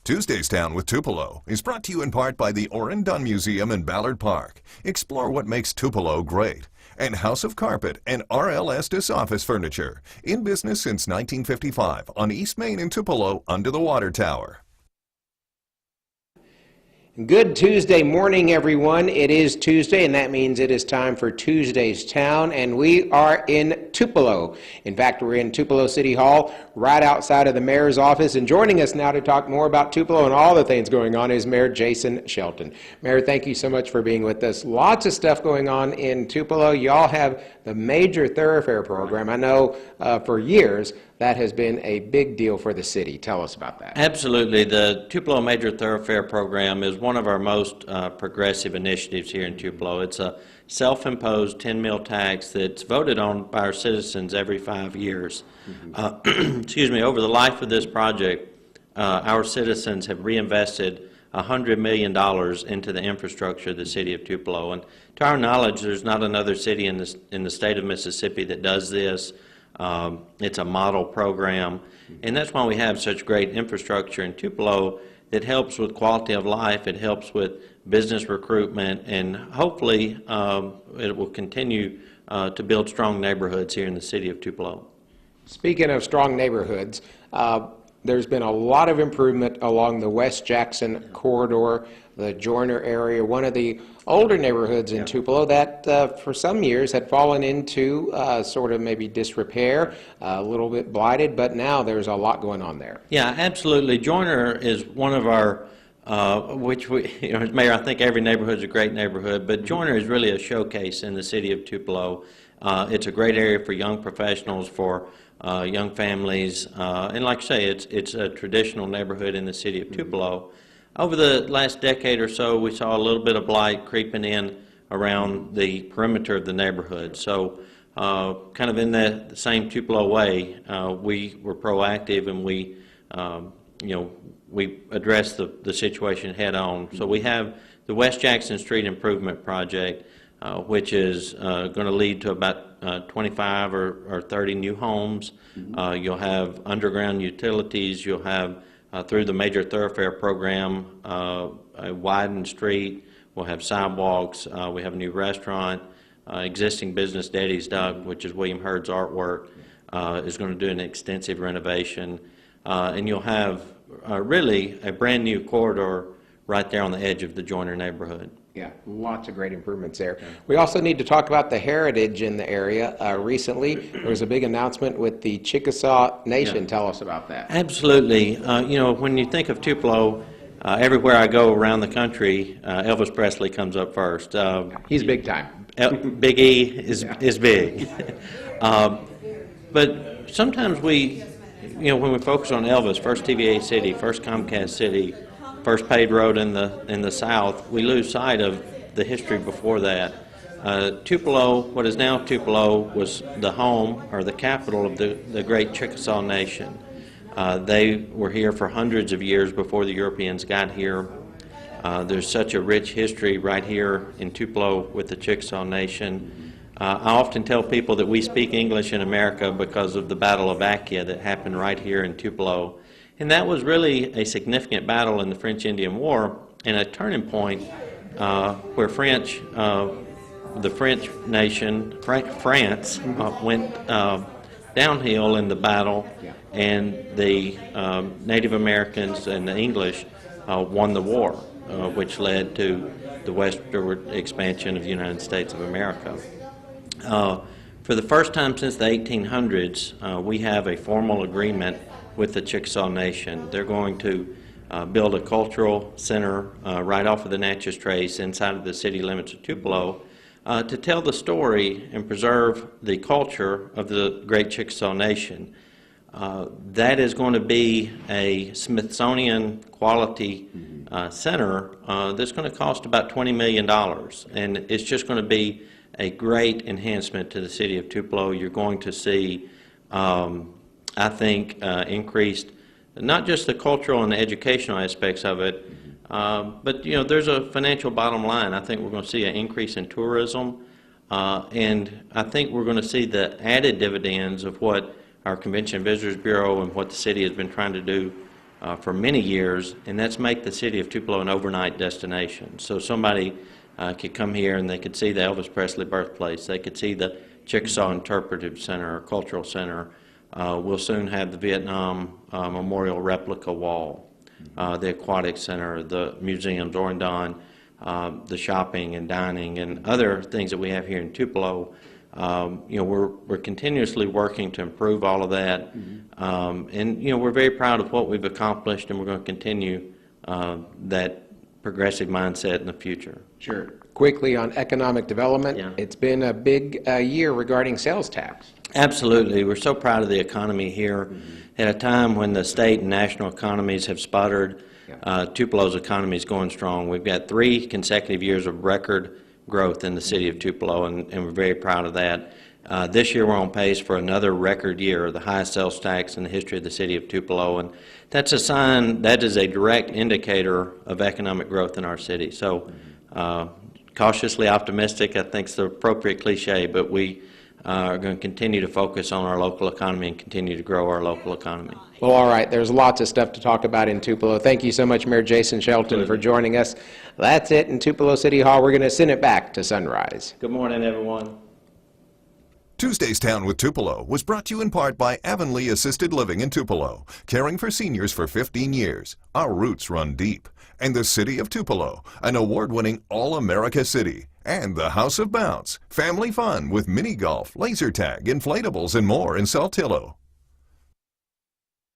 Tuesday's Town with Tupelo is brought to you in part by the Orrin Dunn Museum in Ballard Park. Explore what makes Tupelo great. And House of Carpet and R.L. Estes Office Furniture, in business since 1955 on East Main in Tupelo under the water tower. Good Tuesday morning, everyone. It is Tuesday, and that means it is time for Tuesday's Town, and we are in Tupelo. In fact, we're in Tupelo City Hall, right outside of the mayor's office, and joining us now to talk more about Tupelo and all the things going on is Mayor Jason Shelton. Mayor, thank you so much for being with us. Lots of stuff going on in Tupelo. Y'all have the Major Thoroughfare program. I know for years that has been a big deal for the city. Tell us about that. Absolutely. The Tupelo Major Thoroughfare program is one of our most progressive initiatives here in Tupelo. It's a self-imposed 10-mil tax that's voted on by our citizens every 5 years. Excuse me, over the life of this project, our citizens have reinvested $100 million into the infrastructure of the city of Tupelo. And to our knowledge, there's not another city in the state of Mississippi that does this. It's a model program, and that's why we have such great infrastructure in Tupelo that helps with quality of life, it helps with business recruitment, and hopefully it will continue to build strong neighborhoods here in the city of Tupelo. Speaking of strong neighborhoods, there's been a lot of improvement along the West Jackson corridor, the Joyner area, one of the older neighborhoods in Tupelo that for some years had fallen into sort of maybe disrepair, a little bit blighted, but now there's a lot going on there. Yeah, absolutely. Joyner is one of our, which we, as mayor, I think every neighborhood is a great neighborhood, but Joyner is really a showcase in the city of Tupelo. It's a great area for young professionals, for young families, and like I say, it's a traditional neighborhood in the city of Tupelo. Over the last decade or so, we saw a little bit of blight creeping in around the perimeter of the neighborhood. So kind of in the same Tupelo way, we were proactive and we, we addressed the situation head on. So we have the West Jackson Street Improvement Project, which is going to lead to about 25 or 30 new homes. You'll have underground utilities. You'll have, through the Major Thoroughfare program, a widened street. We'll have sidewalks. We have a new restaurant. Existing business, Daddy's Duck, which is William Hurd's artwork, is going to do an extensive renovation. And you'll have really a brand new corridor right there on the edge of the Joyner neighborhood. Yeah, lots of great improvements there. We also need to talk about the heritage in the area. Recently, there was a big announcement with the Chickasaw Nation. Yeah. Tell us about that. Absolutely. When you think of Tupelo, everywhere I go around the country, Elvis Presley comes up first. He's big time. Big E is big. But sometimes we, when we focus on Elvis, first TVA city, first Comcast city, first paved road in the South, we lose sight of the history before that. Tupelo, what is now Tupelo, was the home or the capital of the great Chickasaw Nation. They were here for hundreds of years before the Europeans got here. There's such a rich history right here in Tupelo with the Chickasaw Nation. I often tell people that we speak English in America because of the Battle of Acquia that happened right here in Tupelo. And that was really a significant battle in the French-Indian War and a turning point where the French nation, France, went downhill in the battle, and the Native Americans and the English won the war, which led to the westward expansion of the United States of America. For the first time since the 1800s, we have a formal agreement with the Chickasaw Nation. They're going to build a cultural center right off of the Natchez Trace inside of the city limits of Tupelo to tell the story and preserve the culture of the great Chickasaw Nation. That is going to be a Smithsonian quality center that's going to cost about $20 million, and it's just going to be a great enhancement to the city of Tupelo. You're going to see I think increased not just the cultural and the educational aspects of it, but there's a financial bottom line. I think we're going to see an increase in tourism, and I think we're going to see the added dividends of what our Convention and Visitors Bureau and what the city has been trying to do for many years, and that's make the city of Tupelo an overnight destination. So somebody could come here and they could see the Elvis Presley birthplace. They could see the Chickasaw Interpretive Center or Cultural Center. We'll soon have the Vietnam Memorial Replica Wall, the Aquatic Center, the museums, Orindon, the shopping and dining and other things that we have here in Tupelo. We're continuously working to improve all of that, and we're very proud of what we've accomplished, and we're going to continue that progressive mindset in the future. Sure. Quickly on economic development, Yeah. It's been a big year regarding sales tax. Absolutely. We're so proud of the economy here. At a time when the state and national economies have sputtered, Tupelo's economy is going strong. We've got 3 consecutive years of record growth in the city of Tupelo, and we're very proud of that. This year we're on pace for another record year, the highest sales tax in the history of the city of Tupelo, and that's a sign, that is a direct indicator of economic growth in our city. So cautiously optimistic, I think, is the appropriate cliche, but we are going to continue to focus on our local economy and continue to grow our local economy. Well, all right, there's lots of stuff to talk about in Tupelo. Thank you so much, Mayor Jason Shelton, for joining us. That's it in Tupelo City Hall. We're going to send it back to Sunrise. Good morning, everyone. Tuesday's Town with Tupelo was brought to you in part by Avonlea Assisted Living in Tupelo, caring for seniors for 15 years. Our roots run deep. And the City of Tupelo, an award-winning All-America city. And the House of Bounce, family fun with mini golf, laser tag, inflatables, and more in Saltillo.